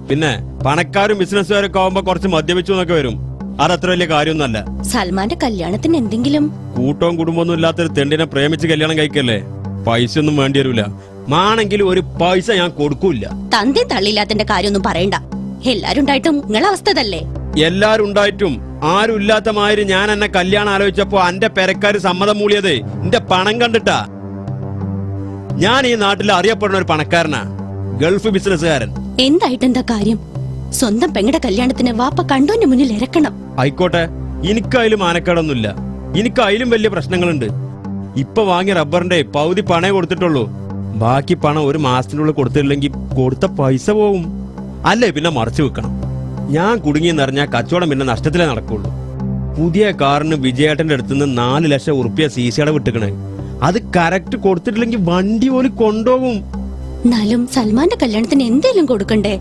പിന്നെ പണക്കാരും ബിസിനസ്സുകാരൊക്കെ ആവുമ്പോ കുറച്ച് മദ്യപിച്ചു എന്നൊക്കെ വരും. അതത്ര വലിയ കാര്യമൊന്നുമല്ല. സൽമാന്റെ കല്യാണത്തിന് എന്തെങ്കിലും കൂട്ടവും കുടുംബമൊന്നും ഇല്ലാത്തൊരു തെണ്ടിനെ പ്രേമിച്ച് കല്യാണം കഴിക്കല്ലേ? പൈസ ഒന്നും വേണ്ടി വരൂല. മാണെങ്കിലും ഒരു പൈസ ഞാൻ കൊടുക്കൂല. തന്തി തള്ളില്ലാത്തിന്റെ കാര്യമൊന്നും പറയണ്ട. എല്ലാരും ഉണ്ടായിട്ടും നിങ്ങളെ അവസ്ഥ ഇതല്ലേ? എല്ലാരും ഉണ്ടായിട്ടും ആരും ഇല്ലാത്ത മാതിരി ഞാൻ എന്നെ കല്യാണം ആലോചിച്ചപ്പോ എന്റെ പെരക്കാര് സമ്മതം മൂളിയത് എന്റെ പണം കണ്ടിട്ടാ. ഞാൻ ഈ നാട്ടിൽ അറിയപ്പെടുന്ന ഒരു പണക്കാരനാ, ഗൾഫ് ബിസിനസ്സുകാരൻ. എന്തായിട്ടെന്താ കാര്യം? സ്വന്തം പെങ്ങടെ കല്യാണത്തിന് വാപ്പ കണ്ടോന്റെ മുന്നിൽ ഇറക്കണം. ആയിക്കോട്ടെ, എനിക്കതിലും ആനക്കേടൊന്നുമില്ല. എനിക്കതിലും വലിയ പ്രശ്നങ്ങളുണ്ട്. ഇപ്പൊ വാങ്ങിയ റബ്ബറിന്റെ പകുതി പണേ കൊടുത്തിട്ടുള്ളൂ. ബാക്കി പണം ഒരു മാസത്തിനുള്ളിൽ കൊടുത്തില്ലെങ്കിൽ കൊടുത്ത പൈസ പോവും. അല്ലേ പിന്നെ മറച്ചു വെക്കണം. ഞാൻ കുടുങ്ങിയെന്നറിഞ്ഞാൽ കച്ചവടം പിന്നെ നഷ്ടത്തിലേ നടക്കുള്ളൂ. പുതിയ കാറിന് വിജയേട്ടന്റെ അടുത്തുനിന്ന് 4 ലക്ഷം ഉറുപ്പ്യ CC വിട്ടിക്കണേ. അത് കറക്റ്റ് കൊടുത്തിട്ടില്ലെങ്കിൽ വണ്ടി പോലും കൊണ്ടുപോകും. എന്നാലും സൽമാന്റെ കല്യാണത്തിന് എന്തേലും കൊടുക്കണ്ടേ?